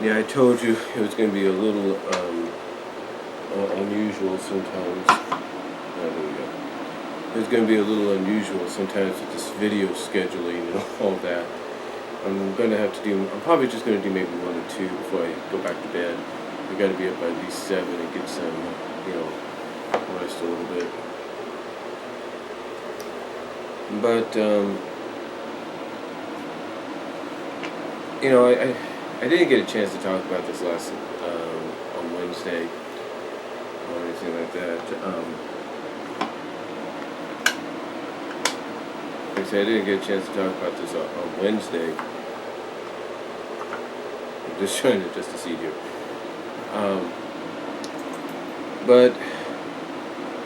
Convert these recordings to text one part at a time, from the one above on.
Yeah, I told you it was going to be a little unusual sometimes. Oh, there we go. It's going to be a little unusual sometimes with this video scheduling and all that. I'm going to have to do, I'm probably just going to do maybe one or two before I go back to bed. I got to be up by at least 7 and get some, rest a little bit. But, I didn't get a chance to talk about this last on Wednesday or anything like that. Like I said, I didn't get a chance to talk about this on Wednesday. I'm just trying to adjust the seat here. But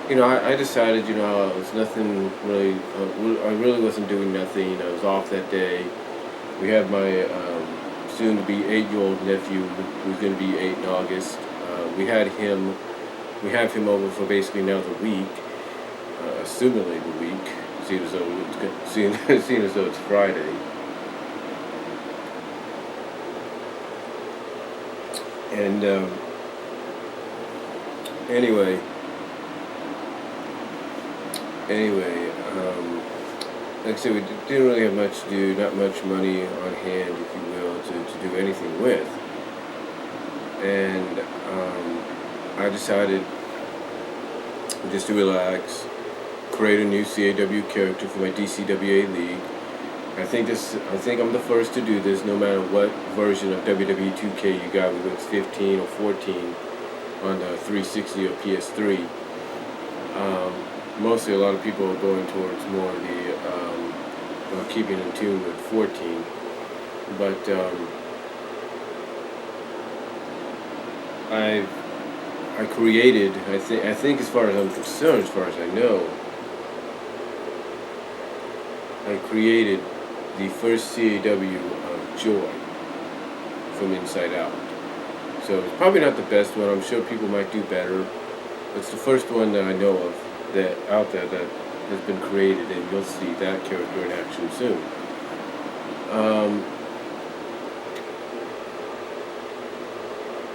I decided, I was nothing really. I really wasn't doing nothing. I was off that day. We had my soon-to-be 8-year-old nephew, who's going to be 8 in August. We have him over for basically now the week, assumingly the week, seeing as though it's Friday. And anyway, like I said, we didn't really have much to do, not much money on hand, if you will, to do anything with. And I decided just to relax, create a new CAW character for my DCWA league. I think I'm the first to do this, no matter what version of WWE 2K you got, whether it's 15 or 14 on the 360 or PS3. Mostly, a lot of people are going towards more of the keeping in tune with 14. But I created. I think as far as I'm concerned, as far as I know, I created the first CAW of Joy from Inside Out. So it's probably not the best one. I'm sure people might do better. It's the first one that I know of that out there that has been created, and you'll see that character in action soon.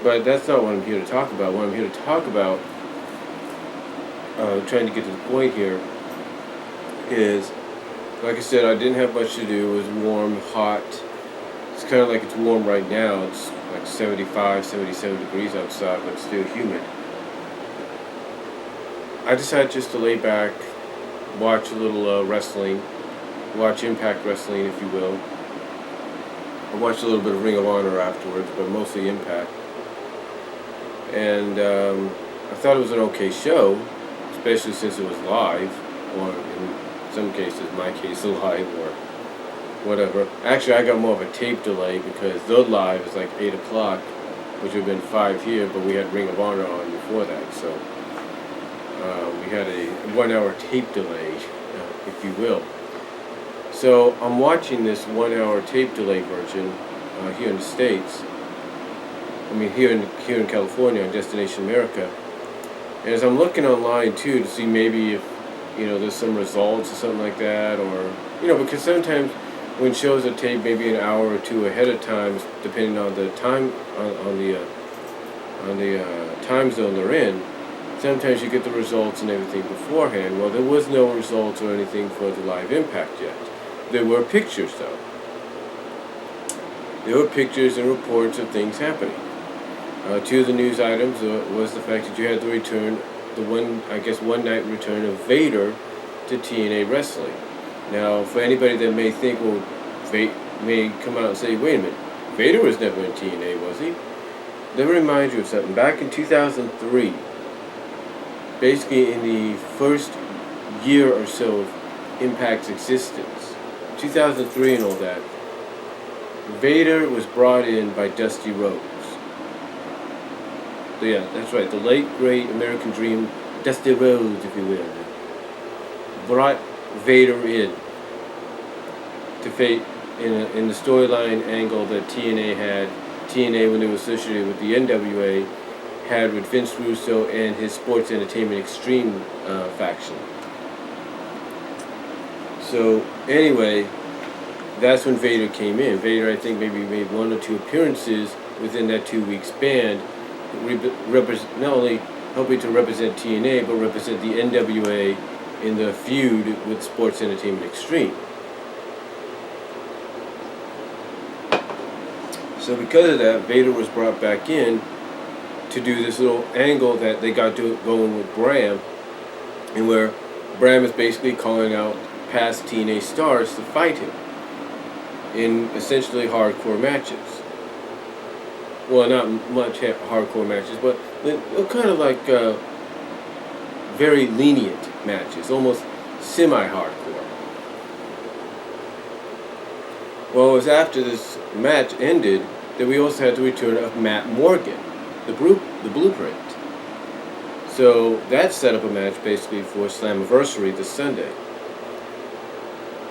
But that's not what I'm here to talk about. What I'm here to talk about, trying to get to the point here, is, like I said, I didn't have much to do. It was warm, hot. It's kind of like it's warm right now. It's like 75, 77 degrees outside, but still humid. I decided just to lay back, watch a little wrestling, watch Impact Wrestling, if you will. I watched a little bit of Ring of Honor afterwards, but mostly Impact. And I thought it was an okay show, especially since it was live, or in some cases, my case, live, or whatever. Actually, I got more of a tape delay because the live is like 8 o'clock, which would have been 5 here, but we had Ring of Honor on before that, so we had a 1-hour tape delay, if you will. So I'm watching this 1-hour tape delay version here in the States. I mean, here in California on Destination America. And as I'm looking online too to see maybe if there's some results or something like that, or because sometimes when shows are taped maybe an hour or two ahead of time, depending on the time on the time zone they're in, sometimes you get the results and everything beforehand. Well, there was no results or anything for the live Impact yet. There were pictures though. There were pictures and reports of things happening. Two of the news items was the fact that you had the return, one night return of Vader to TNA Wrestling. Now, for anybody that may think, well, may come out and say, wait a minute, Vader was never in TNA, was he? Let me remind you of something. Back in 2003, basically in the first year or so of Impact's existence, 2003 and all that, Vader was brought in by Dusty Rhodes. So yeah, that's right, the late, great American Dream, Dusty Rhodes, if you will, brought Vader in to fate in the storyline angle that TNA had. TNA, when they were associated with the NWA, had with Vince Russo and his Sports Entertainment Extreme faction. So anyway, that's when Vader came in. Vader, I think, maybe made 1 or 2 appearances within that 2 week span, not only helping to represent TNA, but represent the NWA in the feud with Sports Entertainment Extreme. So because of that, Vader was brought back in to do this little angle that they got going with Bram, and where Bram is basically calling out past TNA stars to fight him in essentially hardcore matches. Well, not much hardcore matches, but kind of like very lenient matches, almost semi-hardcore. Well, it was after this match ended that we also had the return of Matt Morgan, the Blueprint. So that set up a match basically for Slammiversary this Sunday.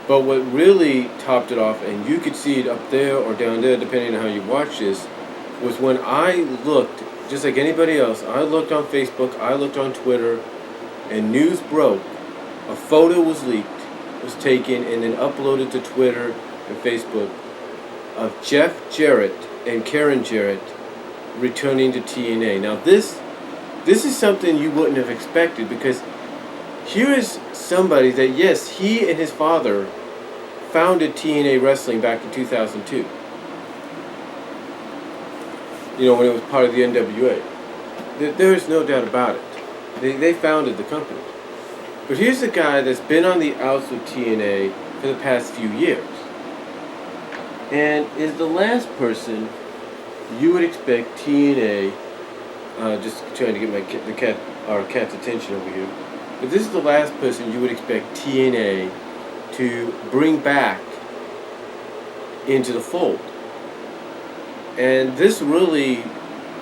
But what really topped it off, and you could see it up there or down there depending on how you watch this, was when I looked, just like anybody else, I looked on Facebook, I looked on Twitter, and news broke. A photo was leaked, was taken, and then uploaded to Twitter and Facebook of Jeff Jarrett and Karen Jarrett returning to TNA. Now this is something you wouldn't have expected, because here is somebody that, yes, he and his father founded TNA Wrestling back in 2002. You know, when it was part of the NWA. There is no doubt about it. They founded the company. But here's a guy that's been on the outs with TNA for the past few years, and is the last person you would expect TNA, just trying to get our cat's attention over here, but this is the last person you would expect TNA to bring back into the fold. And this really,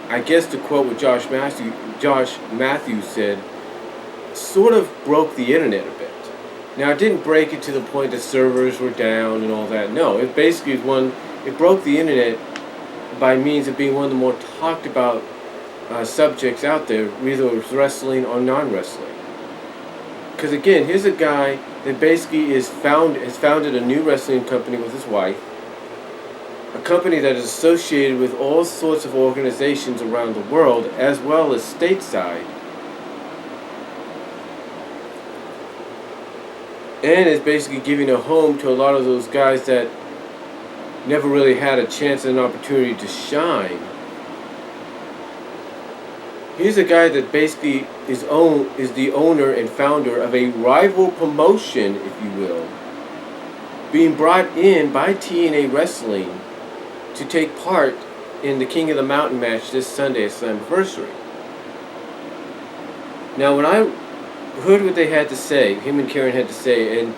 I guess to quote what Josh Matthews said, sort of broke the internet a bit. Now, it didn't break it to the point that servers were down and all that. No, it basically it broke the internet by means of being one of the more talked about subjects out there, whether it was wrestling or non-wrestling. Because again, here's a guy that basically has founded a new wrestling company with his wife, a company that is associated with all sorts of organizations around the world, as well as stateside, and is basically giving a home to a lot of those guys that never really had a chance and an opportunity to shine. Here's a guy that basically is the owner and founder of a rival promotion, if you will, being brought in by TNA Wrestling to take part in the King of the Mountain match this Sunday at Slammiversary. Now, when I heard what they had to say, him and Karen had to say, and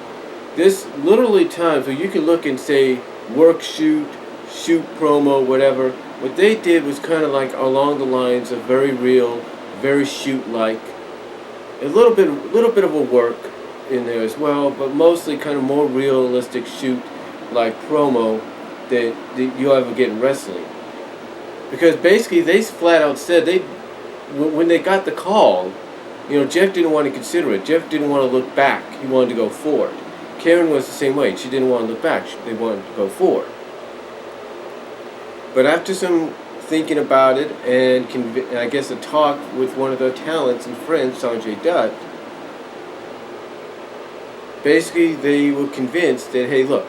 this literally times where you can look and say work, shoot promo, whatever. What they did was kind of like along the lines of very real, very shoot-like. A little bit of a work in there as well, but mostly kind of more realistic shoot-like promo that you'll ever get in wrestling. Because basically they flat out said when they got the call, you know, Jeff didn't want to consider it. Jeff didn't want to look back. He wanted to go forward. Karen was the same way. She didn't want to look back. They wanted to go forward. But after some thinking about it and I guess a talk with one of their talents and friends, Sanjay Dutt, basically they were convinced that, hey, look,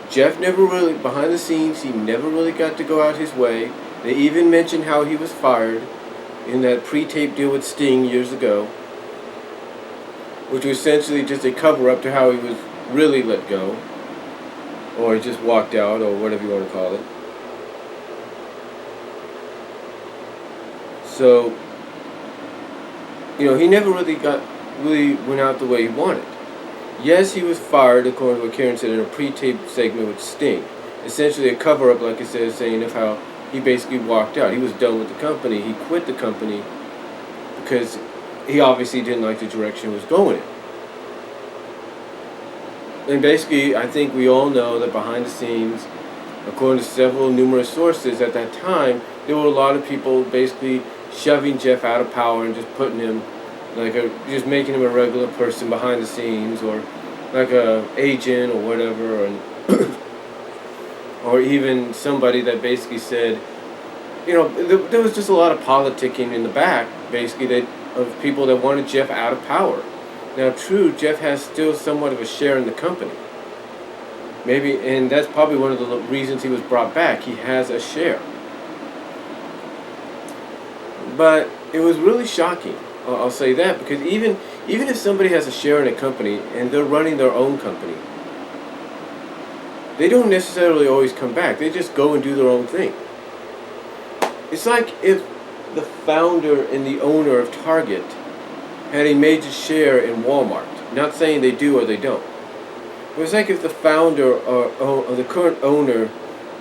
Jeff never really, behind the scenes, he never really got to go out his way. They even mentioned how he was fired in that pre-tape deal with Sting years ago, which was essentially just a cover-up to how he was really let go, or he just walked out, or whatever you want to call it. So, you know, he never really went out the way he wanted. Yes, he was fired, according to what Karen said, in a pre-tape segment with Sting. Essentially a cover-up, like I said, saying of how he basically walked out. He was done with the company. He quit the company because he obviously didn't like the direction it was going in. And basically, I think we all know that behind the scenes, according to numerous sources at that time, there were a lot of people basically shoving Jeff out of power and just putting him, just making him a regular person behind the scenes, or like a agent or whatever, or even somebody that basically said, there was just a lot of politicking in the back, basically, of people that wanted Jeff out of power. Now, true, Jeff has still somewhat of a share in the company. Maybe, and that's probably one of the reasons he was brought back. He has a share. But it was really shocking. I'll say that, because even if somebody has a share in a company and they're running their own company, they don't necessarily always come back. They just go and do their own thing. It's like if the founder and the owner of Target had a major share in Walmart. Not saying they do or they don't. But it's like if the founder or the current owner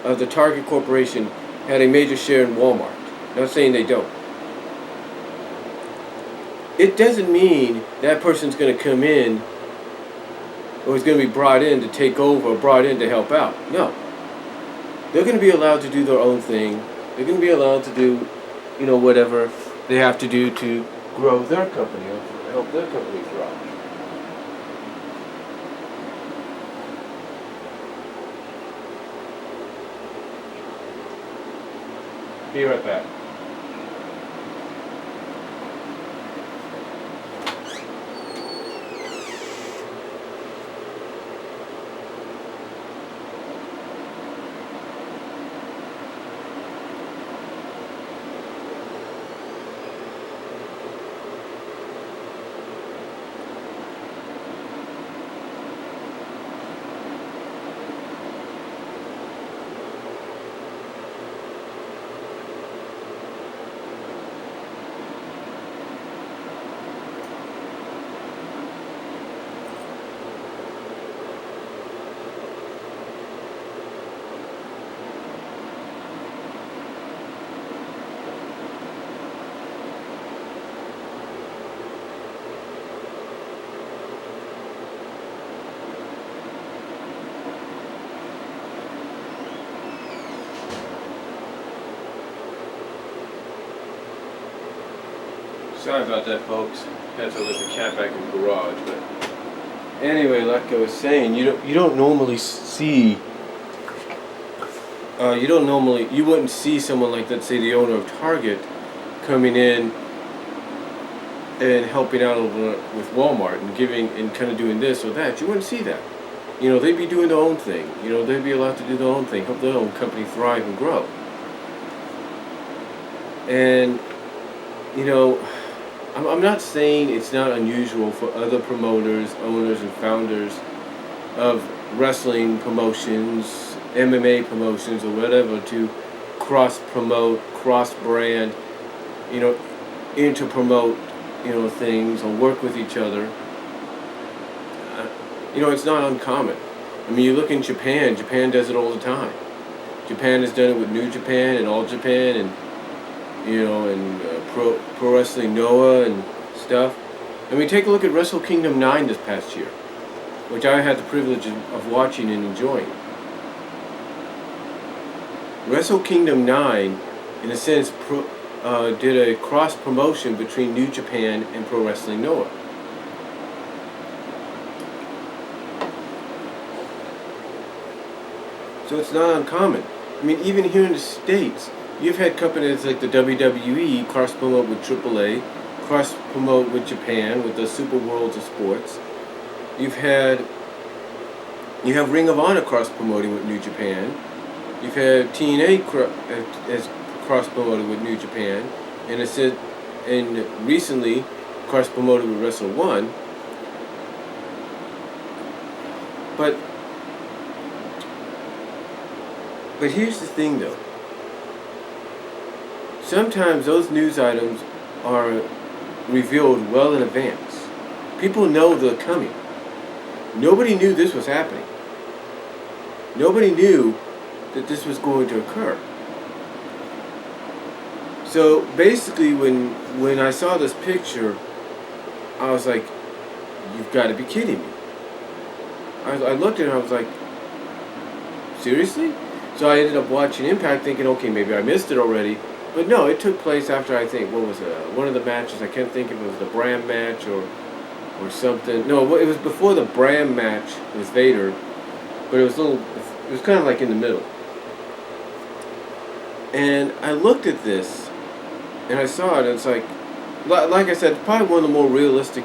of the Target Corporation had a major share in Walmart. Not saying they don't. It doesn't mean that person's going to come in or is going to be brought in to take over or brought in to help out. No. They're going to be allowed to do their own thing. They're going to be allowed to do, whatever they have to do to grow their company or to help their company thrive. Be right back. Sorry about that, folks. Had to let the cat back in the garage, but anyway, like I was saying, you don't normally see. You wouldn't see someone like, let's say, the owner of Target coming in and helping out over with Walmart and giving and kind of doing this or that. You wouldn't see that. They'd be doing their own thing. They'd be allowed to do their own thing, help their own company thrive and grow. And I'm not saying it's not unusual for other promoters, owners, and founders of wrestling promotions, MMA promotions, or whatever to cross-promote, cross-brand, inter-promote, things or work with each other. It's not uncommon. I mean, you look in Japan. Japan does it all the time. Japan has done it with New Japan and All Japan and Pro Wrestling Noah and stuff. I mean, take a look at Wrestle Kingdom 9 this past year, which I had the privilege of watching and enjoying. Wrestle Kingdom 9, in a sense, did a cross-promotion between New Japan and Pro Wrestling Noah. So it's not uncommon. I mean, even here in the States, you've had companies like the WWE cross-promote with AAA, cross-promote with Japan, with the Super Worlds of Sports. You have Ring of Honor cross-promoting with New Japan. You've had TNA as cross-promoted with New Japan, and recently cross-promoted with Wrestle One. But here's the thing, though. Sometimes those news items are revealed well in advance. People know they're coming. Nobody knew this was happening. Nobody knew that this was going to occur. So basically, when I saw this picture, I was like, "You've got to be kidding me." I looked at it and I was like, "Seriously?" So I ended up watching Impact thinking, okay, maybe I missed it already. But no, it took place after, I think, what was it? One of the matches, I can't think if it was the Bram match or something. No, it was before the Bram match with Vader, but it was kind of like in the middle. And I looked at this, and I saw it, and it's like I said, probably one of the more realistic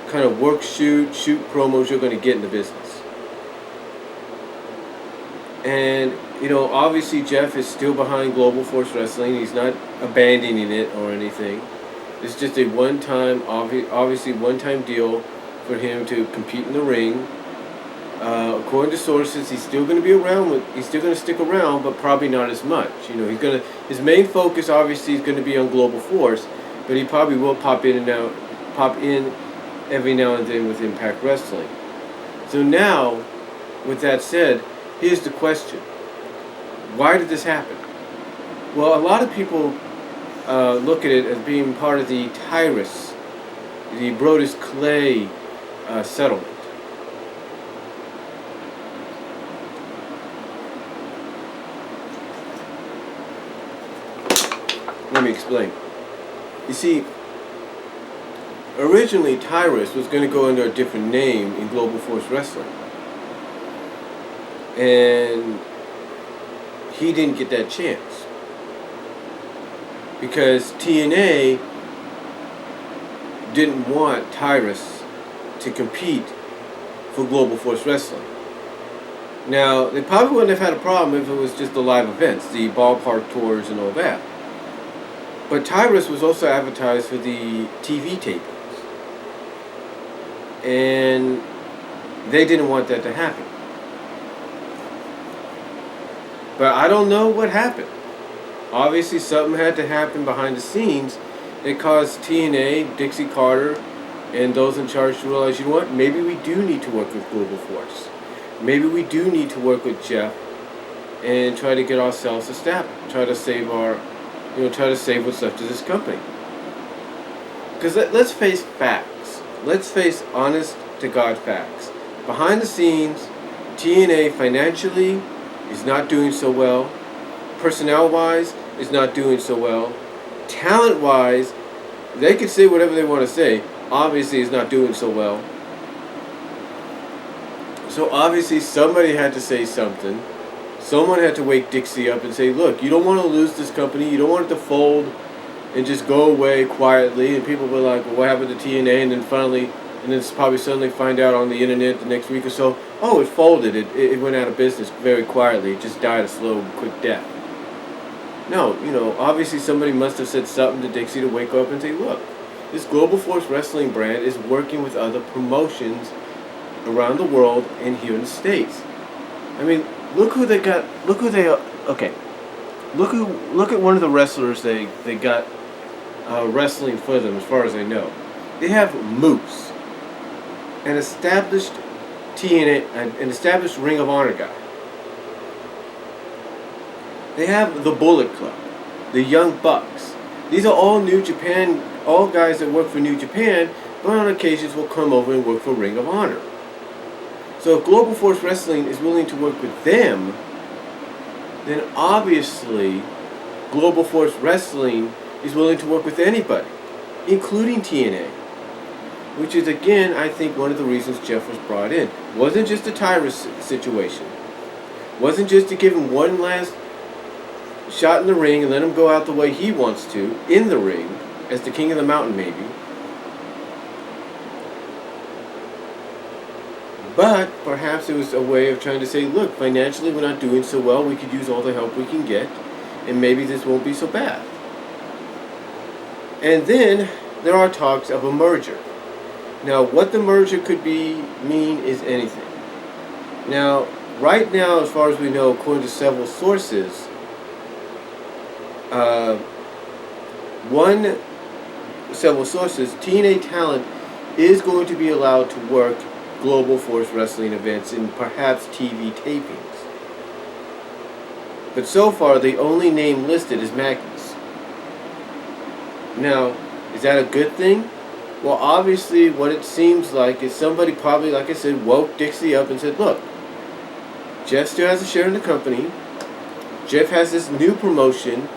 kind of shoot promos you're going to get in the business. And, obviously Jeff is still behind Global Force Wrestling. He's not abandoning it or anything. It's just a obviously one-time deal for him to compete in the ring. According to sources, he's still going to be around. He's still going to stick around, but probably not as much. His main focus obviously is going to be on Global Force, but he probably will pop in every now and then with Impact Wrestling. So now, with that said, here's the question: why did this happen? Well, a lot of people look at it as being part of the Tyrus, the Brodus Clay settlement. Let me explain. You see, originally Tyrus was going to go under a different name in Global Force Wrestling. And he didn't get that chance. Because TNA didn't want Tyrus to compete for Global Force Wrestling. Now, they probably wouldn't have had a problem if it was just the live events, the ballpark tours and all that. But Tyrus was also advertised for the TV tapings. And they didn't want that to happen. But I don't know what happened. Obviously something had to happen behind the scenes that caused TNA, Dixie Carter, and those in charge to realize, you know what, maybe we do need to work with Global Force. Maybe we do need to work with Jeff and try to get ourselves established. Try to save what's left of this company. Because let's face facts. Let's face honest to God facts. Behind the scenes, TNA financially is not doing so well. Personnel-wise, is not doing so well. Talent-wise, they can say whatever they want to say. Obviously, is not doing so well. So obviously, somebody had to say something. Someone had to wake Dixie up and say, look, you don't want to lose this company. You don't want it to fold and just go away quietly. And people were like, well, what happened to TNA? And then probably suddenly find out on the internet the next week or so, oh, it folded. It went out of business very quietly. It just died a slow, quick death. No, obviously somebody must have said something to Dixie to wake up and say, look, this Global Force Wrestling brand is working with other promotions around the world and here in the States. I mean, look who they got. Look at one of the wrestlers they got wrestling for them, as far as I know. They have Moose, an established TNA, an established Ring of Honor guy. They have the Bullet Club, the Young Bucks. These are all New Japan, all guys that work for New Japan, but on occasions will come over and work for Ring of Honor. So if Global Force Wrestling is willing to work with them, then obviously Global Force Wrestling is willing to work with anybody, including TNA. Which is, again, I think one of the reasons Jeff was brought in. Wasn't just a Tyrus situation. Wasn't just to give him one last shot in the ring and let him go out the way he wants to, in the ring, as the King of the Mountain maybe. But perhaps it was a way of trying to say, look, financially we're not doing so well, we could use all the help we can get, and maybe this won't be so bad. And then there are talks of a merger. Now, what the merger could mean is anything. Now, right now, as far as we know, according to several sources, TNA talent is going to be allowed to work Global Force Wrestling events and perhaps TV tapings. But so far, the only name listed is Magnus. Now, is that a good thing? Well, obviously, what it seems like is somebody probably, like I said, woke Dixie up and said, look, Jeff still has a share in the company. Jeff has this new promotion